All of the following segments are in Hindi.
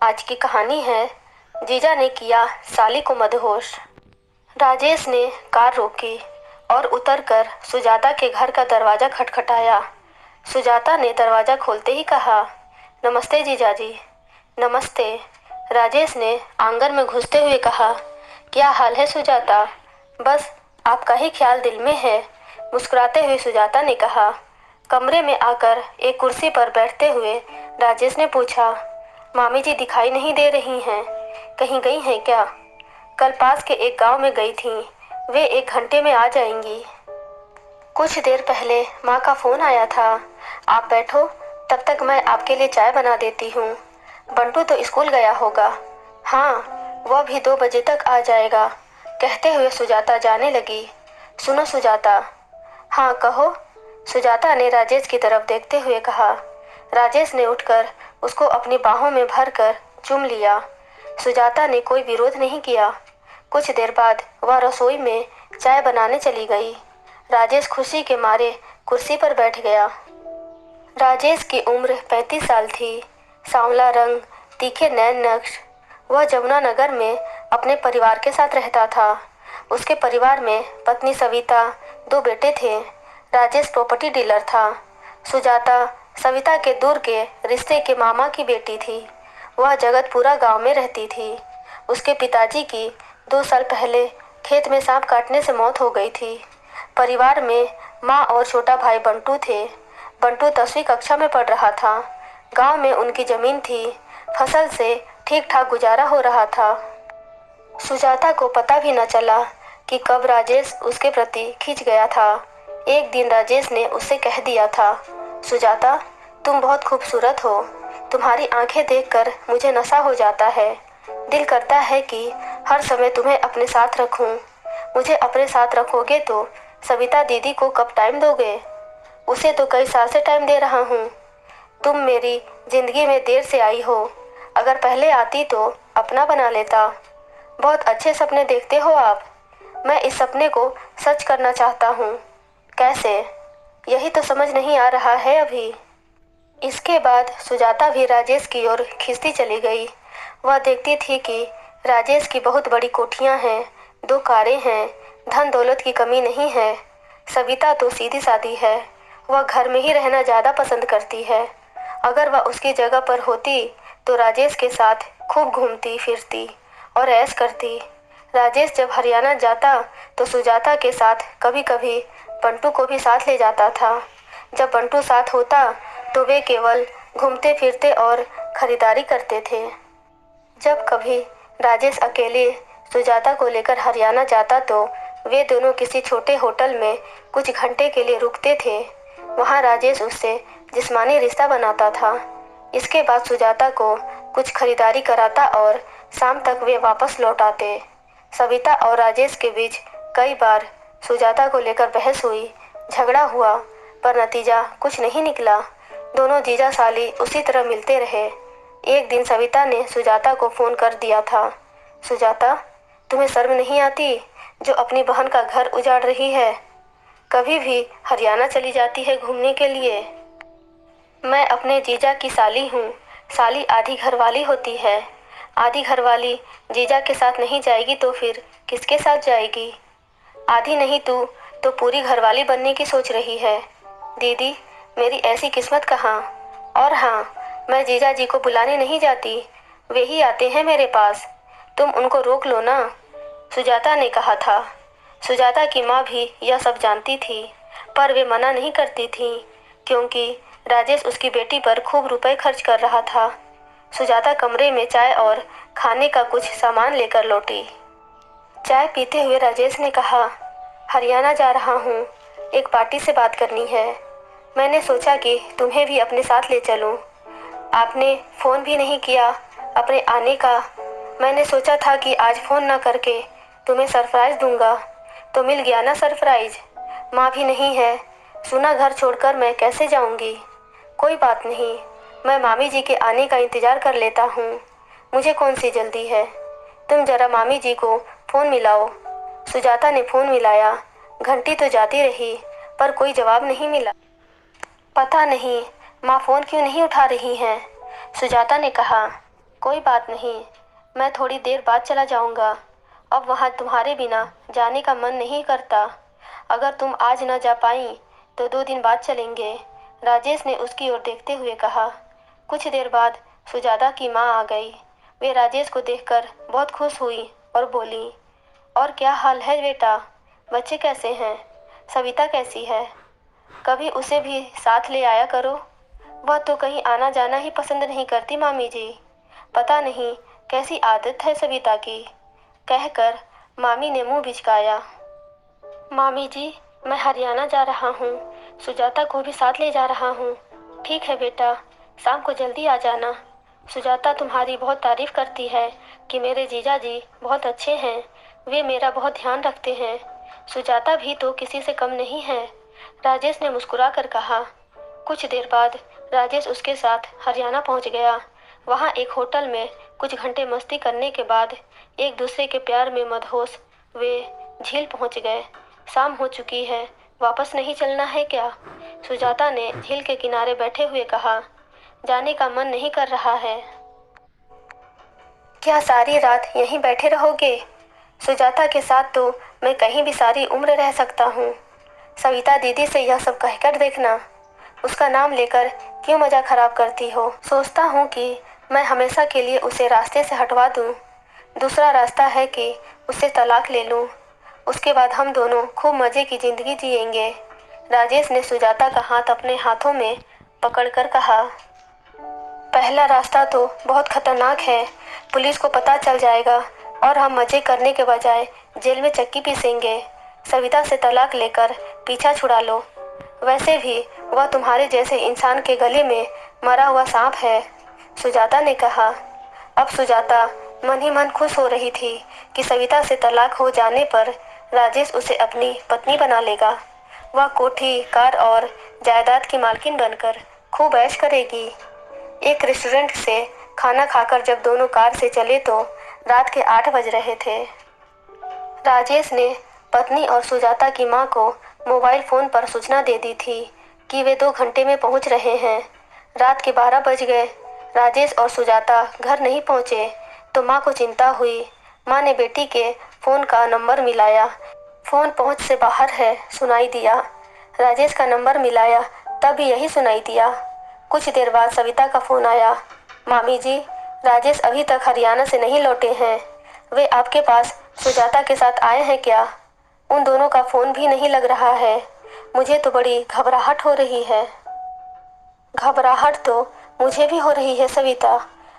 आज की कहानी है जीजा ने किया साली को मदहोश। राजेश ने कार रोकी और उतरकर सुजाता के घर का दरवाज़ा खटखटाया। सुजाता ने दरवाज़ा खोलते ही कहा, नमस्ते जीजा जी। नमस्ते, राजेश ने आंगन में घुसते हुए कहा। क्या हाल है सुजाता? बस आपका ही ख्याल दिल में है, मुस्कुराते हुए सुजाता ने कहा। कमरे में आकर एक कुर्सी पर बैठते हुए राजेश ने पूछा, मामी जी दिखाई नहीं दे रही हैं, कहीं गई हैं क्या? कल पास के एक गांव में गई थीं, वे 1 घंटे में आ जाएंगी। कुछ देर पहले माँ का फ़ोन आया था। आप बैठो, तब तक मैं आपके लिए चाय बना देती हूँ। बंटू तो स्कूल गया होगा। हाँ, वह भी 2 बजे तक आ जाएगा, कहते हुए सुजाता जाने लगी। सुनो सुजाता। हाँ कहो, सुजाता ने राजेश की तरफ देखते हुए कहा। राजेश ने उठकर उसको अपनी बाहों में भरकर चूम लिया। सुजाता ने कोई विरोध नहीं किया। कुछ देर बाद वह रसोई में चाय बनाने चली गई। राजेश खुशी के मारे कुर्सी पर बैठ गया। राजेश की उम्र 35 साल थी। सांवला रंग, तीखे नैन नक्श। वह जमुनानगर में अपने परिवार के साथ रहता था। उसके परिवार में पत्नी सविता, 2 बेटे थे। राजेश प्रॉपर्टी डीलर था। सुजाता सविता के दूर के रिश्ते के मामा की बेटी थी। वह जगतपुरा गांव में रहती थी। उसके पिताजी की 2 साल पहले खेत में सांप काटने से मौत हो गई थी। परिवार में माँ और छोटा भाई बंटू थे। बंटू 10वीं कक्षा में पढ़ रहा था। गांव में उनकी जमीन थी। फसल से ठीक ठाक गुजारा हो रहा था। सुजाता को पता भी न चला कि कब राजेश उसके प्रति खिंच गया था। एक दिन राजेश ने उससे कह दिया था, सुजाता तुम बहुत खूबसूरत हो। तुम्हारी आंखें देखकर मुझे नशा हो जाता है। दिल करता है कि हर समय तुम्हें अपने साथ रखूं। मुझे अपने साथ रखोगे तो सविता दीदी को कब टाइम दोगे? उसे तो कई साल से टाइम दे रहा हूँ। तुम मेरी जिंदगी में देर से आई हो। अगर पहले आती तो अपना बना लेता। बहुत अच्छे सपने देखते हो आप। मैं इस सपने को सच करना चाहता हूँ। कैसे? यही तो समझ नहीं आ रहा है अभी। इसके बाद सुजाता भी राजेश की ओर खिंचती चली गई। वह देखती थी कि राजेश की बहुत बड़ी कोठियाँ हैं, 2 कारें हैं, धन दौलत की कमी नहीं है। सविता तो सीधी सादी है। वह घर में ही रहना ज़्यादा पसंद करती है। अगर वह उसकी जगह पर होती तो राजेश के साथ खूब घूमती फिरती और ऐश करती। राजेश जब हरियाणा जाता तो सुजाता के साथ कभी कभी बंटू को भी साथ ले जाता था। जब बंटू साथ होता तो वे केवल घूमते फिरते और खरीदारी करते थे। जब कभी राजेश अकेले सुजाता को लेकर हरियाणा जाता तो वे दोनों किसी छोटे होटल में कुछ घंटे के लिए रुकते थे। वहाँ राजेश उससे जिस्मानी रिश्ता बनाता था। इसके बाद सुजाता को कुछ खरीदारी कराता और शाम तक वे वापस लौट आते। सविता और राजेश के बीच कई बार सुजाता को लेकर बहस हुई, झगड़ा हुआ, पर नतीजा कुछ नहीं निकला। दोनों जीजा साली उसी तरह मिलते रहे। एक दिन सविता ने सुजाता को फ़ोन कर दिया था, सुजाता तुम्हें शर्म नहीं आती जो अपनी बहन का घर उजाड़ रही है? कभी भी हरियाणा चली जाती है घूमने के लिए। मैं अपने जीजा की साली हूँ। साली आधी घरवाली होती है। आधी घरवाली जीजा के साथ नहीं जाएगी तो फिर किसके साथ जाएगी? आधी नहीं तू तो पूरी घरवाली बनने की सोच रही है। दीदी मेरी ऐसी किस्मत कहाँ। और हाँ, मैं जीजा जी को बुलाने नहीं जाती, वे ही आते हैं मेरे पास। तुम उनको रोक लो ना, सुजाता ने कहा था। सुजाता की माँ भी यह सब जानती थी, पर वे मना नहीं करती थी क्योंकि राजेश उसकी बेटी पर खूब रुपए खर्च कर रहा था। सुजाता कमरे में चाय और खाने का कुछ सामान लेकर लौटी। चाय पीते हुए राजेश ने कहा, हरियाणा जा रहा हूँ, एक पार्टी से बात करनी है। मैंने सोचा कि तुम्हें भी अपने साथ ले चलूँ। आपने फ़ोन भी नहीं किया अपने आने का। मैंने सोचा था कि आज फ़ोन ना करके तुम्हें सरप्राइज़ दूंगा, तो मिल गया ना सरप्राइज़। माँ भी नहीं है, सुना घर छोड़कर मैं कैसे जाऊंगी? कोई बात नहीं, मैं मामी जी के आने का इंतज़ार कर लेता हूँ। मुझे कौन सी जल्दी है। तुम जरा मामी जी को फ़ोन मिलाओ। सुजाता ने फ़ोन मिलाया। घंटी तो जाती रही पर कोई जवाब नहीं मिला। पता नहीं माँ फ़ोन क्यों नहीं उठा रही हैं, सुजाता ने कहा। कोई बात नहीं, मैं थोड़ी देर बाद चला जाऊंगा। अब वहाँ तुम्हारे बिना जाने का मन नहीं करता। अगर तुम आज न जा पाई तो 2 दिन बाद चलेंगे, राजेश ने उसकी ओर देखते हुए कहा। कुछ देर बाद सुजाता की माँ आ गई। वे राजेश को देखकर बहुत खुश हुई और बोली, और क्या हाल है बेटा? बच्चे कैसे हैं? सविता कैसी है? कभी उसे भी साथ ले आया करो। वह तो कहीं आना जाना ही पसंद नहीं करती मामी जी। पता नहीं कैसी आदत है सविता की, कहकर मामी ने मुंह बिचकाया। मामी जी, मैं हरियाणा जा रहा हूँ, सुजाता को भी साथ ले जा रहा हूँ। ठीक है बेटा, शाम को जल्दी आ जाना। सुजाता तुम्हारी बहुत तारीफ करती है कि मेरे जीजा जी बहुत अच्छे हैं, वे मेरा बहुत ध्यान रखते हैं। सुजाता भी तो किसी से कम नहीं है, राजेश ने मुस्कुरा कर कहा। कुछ देर बाद राजेश उसके साथ हरियाणा पहुंच गया। वहां एक होटल में कुछ घंटे मस्ती करने के बाद एक दूसरे के प्यार में मदहोश वे झील पहुंच गए। शाम हो चुकी है, वापस नहीं चलना है क्या? सुजाता ने झील के किनारे बैठे हुए कहा। जाने का मन नहीं कर रहा है। क्या सारी रात यहीं बैठे रहोगे? सुजाता के साथ तो मैं कहीं भी सारी उम्र रह सकता हूँ। सविता दीदी से यह सब कहकर देखना। उसका नाम लेकर क्यों मजा खराब करती हो? सोचता हूँ कि मैं हमेशा के लिए उसे रास्ते से हटवा दूँ। दूसरा रास्ता है कि उससे तलाक ले लूँ। उसके बाद हम दोनों खूब मजे की जिंदगी जिएंगे। राजेश ने सुजाता का हाथ अपने हाथों में पकड़कर कहा। पहला रास्ता तो बहुत खतरनाक है, पुलिस को पता चल जाएगा और हम मजे करने के बजाय जेल में चक्की पीसेंगे। सविता से तलाक लेकर पीछा छुड़ा लो। वैसे भी वह तुम्हारे जैसे इंसान के गले में मरा हुआ सांप है, सुजाता ने कहा। अब सुजाता मन ही मन खुश हो रही थी कि सविता से तलाक हो जाने पर राजेश उसे अपनी पत्नी बना लेगा। वह कोठी, कार और जायदाद की मालकिन बनकर खूब ऐश करेगी। एक रेस्टोरेंट से खाना खाकर जब दोनों कार से चले तो रात के 8 बज रहे थे। राजेश ने पत्नी और सुजाता की मां को मोबाइल फोन पर सूचना दे दी थी कि वे 2 घंटे में पहुंच रहे हैं। रात के 12 बज गए। राजेश और सुजाता घर नहीं पहुंचे तो मां को चिंता हुई। मां ने बेटी के फोन का नंबर मिलाया। फोन पहुंच से बाहर है, सुनाई दिया। राजेश का नंबर मिलाया, तब भी यही सुनाई दिया। कुछ देर बाद सविता का फोन आया। मामी जी, राजेश अभी तक हरियाणा से नहीं लौटे हैं। वे आपके पास सुजाता के साथ आए हैं क्या? उन दोनों का फोन भी नहीं लग रहा है। मुझे तो बड़ी घबराहट हो रही है। घबराहट तो मुझे भी हो रही है सविता।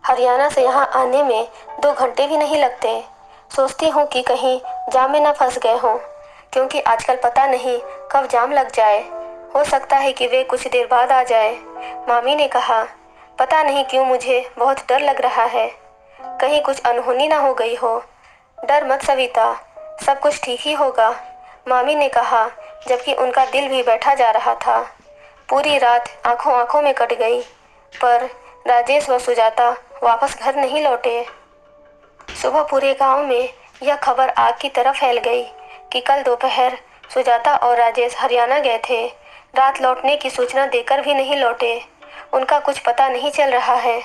हरियाणा से यहाँ आने में 2 घंटे भी नहीं लगते। सोचती हूँ कि कहीं जाम में ना फंस गए हों, क्योंकि आजकल पता नहीं कब जाम लग जाए। हो सकता है कि वे कुछ देर बाद आ जाए, मामी ने कहा। पता नहीं क्यों मुझे बहुत डर लग रहा है, कहीं कुछ अनहोनी ना हो गई हो। डर मत सविता, सब कुछ ठीक ही होगा, मामी ने कहा, जबकि उनका दिल भी बैठा जा रहा था। पूरी रात आंखों आंखों में कट गई, पर राजेश व सुजाता वापस घर नहीं लौटे। सुबह पूरे गांव में यह खबर आग की तरह फैल गई कि कल दोपहर सुजाता और राजेश हरियाणा गए थे। रात लौटने की सूचना देकर भी नहीं लौटे। उनका कुछ पता नहीं चल रहा है।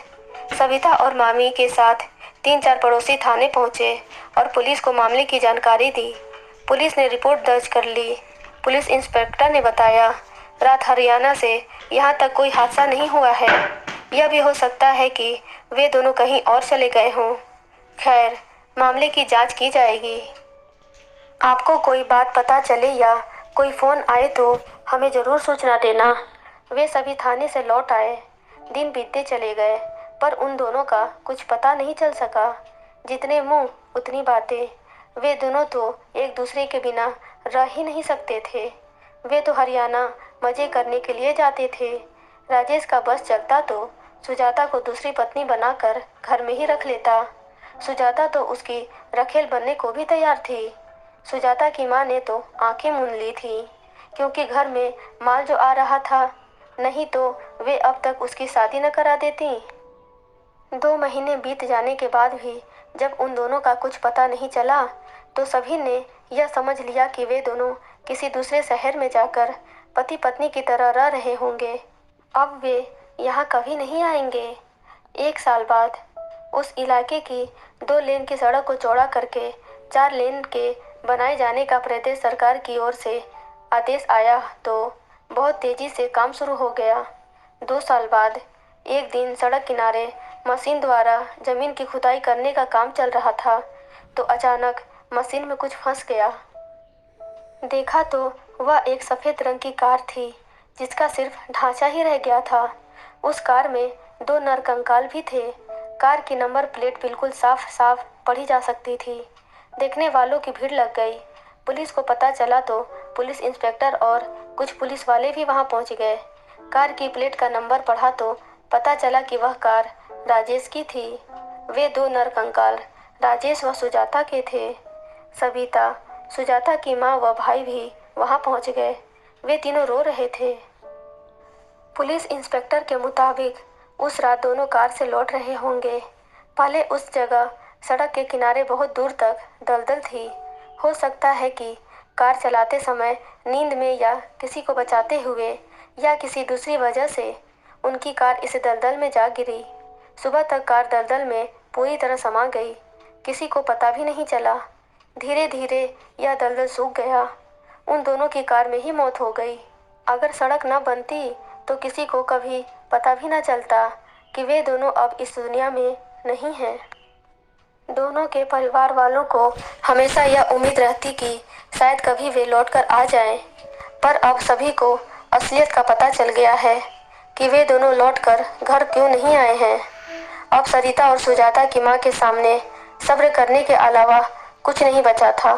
सविता और मामी के साथ 3-4 पड़ोसी थाने पहुंचे और पुलिस को मामले की जानकारी दी। पुलिस ने रिपोर्ट दर्ज कर ली। पुलिस इंस्पेक्टर ने बताया, रात हरियाणा से यहाँ तक कोई हादसा नहीं हुआ है। यह भी हो सकता है कि वे दोनों कहीं और चले गए हों। खैर, मामले की जांच की जाएगी। आपको कोई बात पता चले या कोई फ़ोन आए तो हमें ज़रूर सूचना देना। वे सभी थाने से लौट आए। दिन बीतते चले गए, पर उन दोनों का कुछ पता नहीं चल सका। जितने मुंह उतनी बातें। वे दोनों तो एक दूसरे के बिना रह ही नहीं सकते थे। वे तो हरियाणा मज़े करने के लिए जाते थे। राजेश का बस चलता तो सुजाता को दूसरी पत्नी बनाकर घर में ही रख लेता। सुजाता तो उसकी रखेल बनने को भी तैयार थी। सुजाता की माँ ने तो आंखें मूंद ली थी, क्योंकि घर में माल जो आ रहा था, नहीं तो वे अब तक उसकी शादी न करा देती। 2 महीने बीत जाने के बाद भी जब उन दोनों का कुछ पता नहीं चला तो सभी ने यह समझ लिया कि वे दोनों किसी दूसरे शहर में जाकर पति पत्नी की तरह रह रहे होंगे। अब वे यहाँ कभी नहीं आएंगे। 1 साल बाद उस इलाके की 2 लेन की सड़क को चौड़ा करके 4 लेन के बनाए जाने का प्रदेश सरकार की ओर से आदेश आया तो बहुत तेजी से काम शुरू हो गया। 2 साल बाद एक दिन सड़क किनारे मशीन द्वारा जमीन की खुदाई करने का काम चल रहा था तो अचानक मशीन में कुछ फंस गया। देखा तो वह एक सफ़ेद रंग की कार थी जिसका सिर्फ ढांचा ही रह गया था। उस कार में 2 नरकंकाल भी थे। कार की नंबर प्लेट बिल्कुल साफ साफ पढ़ी जा सकती थी। देखने वालों की भीड़ लग गई। पुलिस को पता चला तो पुलिस इंस्पेक्टर और कुछ पुलिस वाले भी वहां पहुंच गए। कार की प्लेट का नंबर पढ़ा तो पता चला कि वह कार राजेश की थी। वे 2 नरकंकाल राजेश व सुजाता के थे। सविता, सुजाता की माँ व भाई भी वहां पहुंच गए। वे तीनों रो रहे थे। पुलिस इंस्पेक्टर के मुताबिक उस रात दोनों कार से लौट रहे होंगे। पहले उस जगह सड़क के किनारे बहुत दूर तक दलदल थी। हो सकता है कि कार चलाते समय नींद में या किसी को बचाते हुए या किसी दूसरी वजह से उनकी कार इस दलदल में जा गिरी। सुबह तक कार दलदल में पूरी तरह समा गई। किसी को पता भी नहीं चला। धीरे धीरे यह दलदल सूख गया। उन दोनों की कार में ही मौत हो गई। अगर सड़क न बनती तो किसी को कभी पता भी न चलता कि वे दोनों अब इस दुनिया में नहीं हैं। दोनों के परिवार वालों को हमेशा यह उम्मीद रहती कि शायद कभी वे लौटकर आ जाएं, पर अब सभी को असलियत का पता चल गया है कि वे दोनों लौटकर घर क्यों नहीं आए हैं। अब सरिता और सुजाता की मां के सामने सब्र करने के अलावा कुछ नहीं बचा था।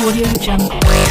Audio Jungle.